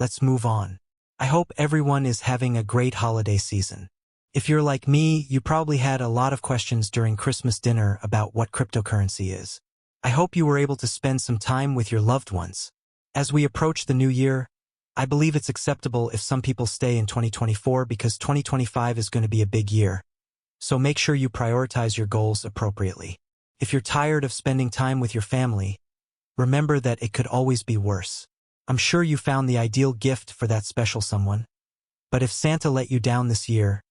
let's move on. I hope everyone is having a great holiday season. If you're like me, you probably had a lot of questions during Christmas dinner about what cryptocurrency is. I hope you were able to spend some time with your loved ones. As we approach the new year, I believe it's acceptable if some people stay in 2024 because 2025 is going to be a big year. So make sure you prioritize your goals appropriately. If you're tired of spending time with your family, remember that it could always be worse. I'm sure you found the ideal gift for that special someone. But if Santa let you down this year,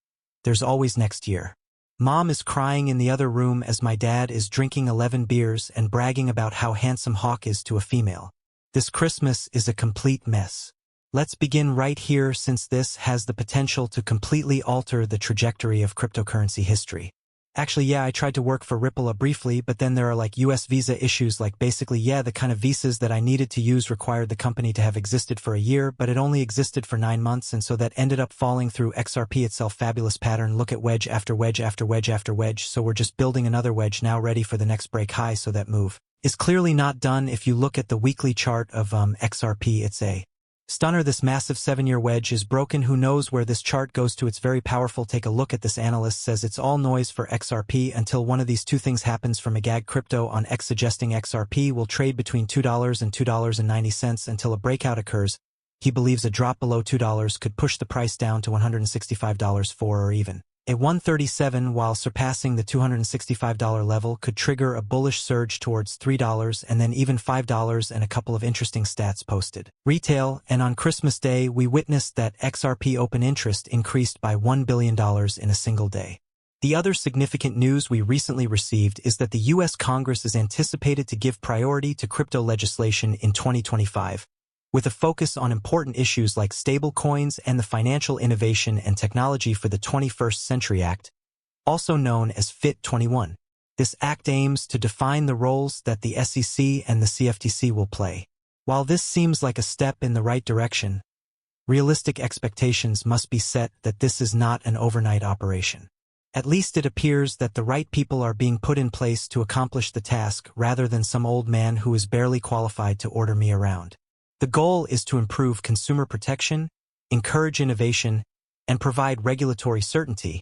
there's always next year. Mom is crying in the other room as my dad is drinking 11 beers and bragging about how handsome Hawk is to a female. This Christmas is a complete mess. Let's begin right here since this has the potential to completely alter the trajectory of cryptocurrency history. Actually, yeah, I tried to work for Ripple briefly, but then there are like US visa issues, the kind of visas that I needed to use required the company to have existed for a year, but it only existed for 9 months, and so that ended up falling through XRP itself. Fabulous pattern. Look at wedge after wedge after wedge after wedge, so we're just building another wedge now ready for the next break high, so that move is clearly not done. If you look at the weekly chart of XRP, it's a stunner. This massive 7-year wedge is broken. Who knows where this chart goes to? It's very powerful. Take a look at this. Analyst says it's all noise for XRP until one of these two things happens. From Magag Crypto on X suggesting XRP will trade between $2 and $2.90 until a breakout occurs. He believes a drop below $2 could push the price down to $165 for or even a $137, while surpassing the $265 level could trigger a bullish surge towards $3 and then even $5, and a couple of interesting stats posted. Retail, and on Christmas Day we witnessed that XRP open interest increased by $1 billion in a single day. The other significant news we recently received is that the U.S. Congress is anticipated to give priority to crypto legislation in 2025. With a focus on important issues like stablecoins and the Financial Innovation and Technology for the 21st Century Act, also known as FIT21. This act aims to define the roles that the SEC and the CFTC will play. While this seems like a step in the right direction, realistic expectations must be set that this is not an overnight operation. At least it appears that the right people are being put in place to accomplish the task rather than some old man who is barely qualified to order me around. The goal is to improve consumer protection, encourage innovation, and provide regulatory certainty,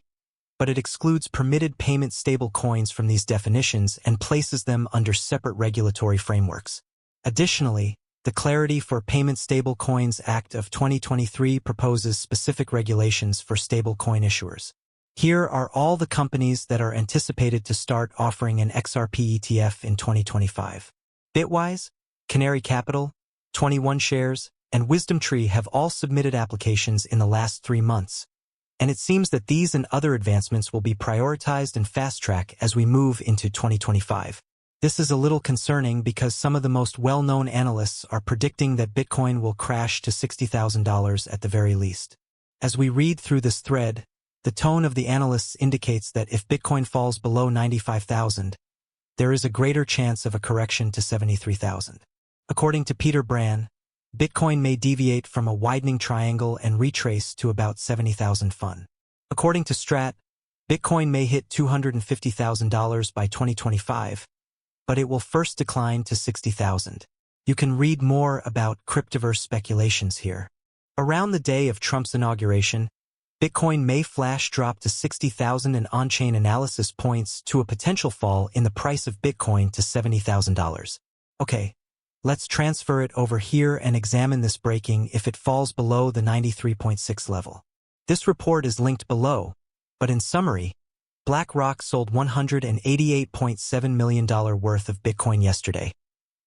but it excludes permitted payment stablecoins from these definitions and places them under separate regulatory frameworks. Additionally, the Clarity for Payment Stablecoins Act of 2023 proposes specific regulations for stablecoin issuers. Here are all the companies that are anticipated to start offering an XRP ETF in 2025. Bitwise, Canary Capital, 21 Shares, and WisdomTree have all submitted applications in the last 3 months, and it seems that these and other advancements will be prioritized and fast-tracked as we move into 2025. This is a little concerning because some of the most well-known analysts are predicting that Bitcoin will crash to $60,000 at the very least. As we read through this thread, the tone of the analysts indicates that if Bitcoin falls below 95,000, there is a greater chance of a correction to 73,000. According to Peter Brand, Bitcoin may deviate from a widening triangle and retrace to about 70,000 fun. According to Strat, Bitcoin may hit $250,000 by 2025, but it will first decline to 60,000. You can read more about cryptoverse speculations here. Around the day of Trump's inauguration, Bitcoin may flash drop to 60,000, and on-chain analysis points to a potential fall in the price of Bitcoin to $70,000. Okay. Let's transfer it over here and examine this breaking if it falls below the 93.6 level. This report is linked below, but in summary, Blackrock sold $188.7 million worth of Bitcoin yesterday,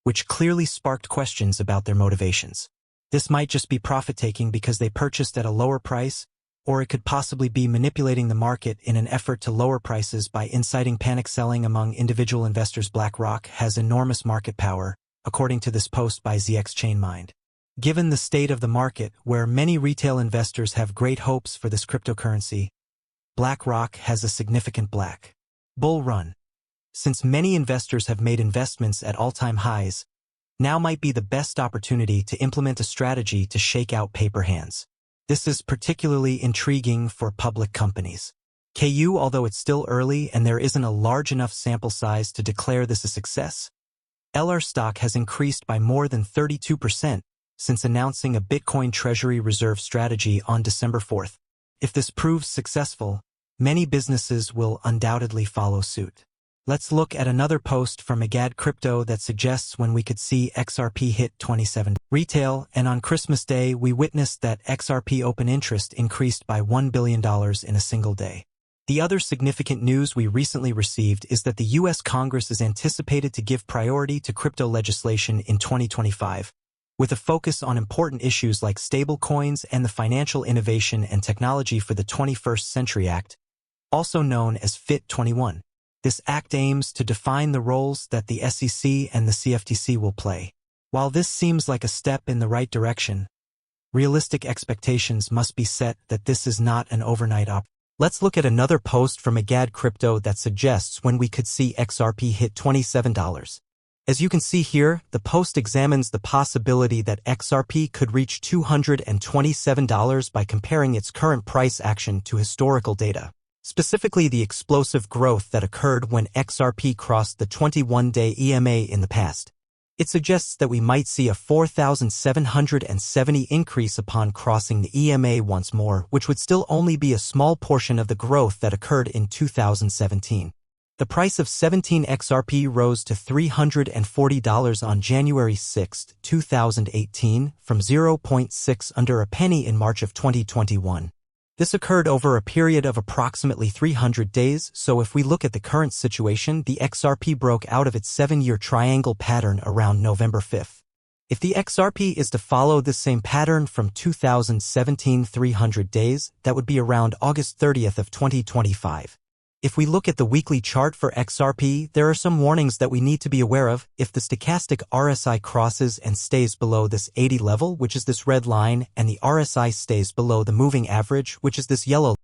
which clearly sparked questions about their motivations. This might just be profit-taking because they purchased at a lower price, or it could possibly be manipulating the market in an effort to lower prices by inciting panic selling among individual investors. Blackrock has enormous market power, according to this post by ZX Chainmind. Given the state of the market, where many retail investors have great hopes for this cryptocurrency, Blackrock has a significant black bull run. Since many investors have made investments at all-time highs, now might be the best opportunity to implement a strategy to shake out paper hands. This is particularly intriguing for public companies. Although it's still early and there isn't a large enough sample size to declare this a success, LR stock has increased by more than 32% since announcing a Bitcoin Treasury Reserve strategy on December 4th. If this proves successful, many businesses will undoubtedly follow suit. Let's look at another post from Agad Crypto that suggests when we could see XRP hit 27 retail, and on Christmas Day we witnessed that XRP open interest increased by $1 billion in a single day. The other significant news we recently received is that the U.S. Congress is anticipated to give priority to crypto legislation in 2025, with a focus on important issues like stablecoins and the Financial Innovation and Technology for the 21st Century Act, also known as FIT21. This act aims to define the roles that the SEC and the CFTC will play. While this seems like a step in the right direction, realistic expectations must be set that this is not an overnight operation. Let's look at another post from Agad Crypto that suggests when we could see XRP hit $27. As you can see here, the post examines the possibility that XRP could reach $227 by comparing its current price action to historical data. Specifically the explosive growth that occurred when XRP crossed the 21-day EMA in the past. It suggests that we might see a 4,770 increase upon crossing the EMA once more, which would still only be a small portion of the growth that occurred in 2017. The price of 17 XRP rose to $340 on January 6, 2018, from 0.6 under a penny in March of 2021. This occurred over a period of approximately 300 days, so if we look at the current situation, the XRP broke out of its 7-year triangle pattern around November 5th. If the XRP is to follow this same pattern from 2017 300 days, that would be around August 30th of 2025. If we look at the weekly chart for XRP, there are some warnings that we need to be aware of. If the stochastic RSI crosses and stays below this 80 level, which is this red line, and the RSI stays below the moving average, which is this yellow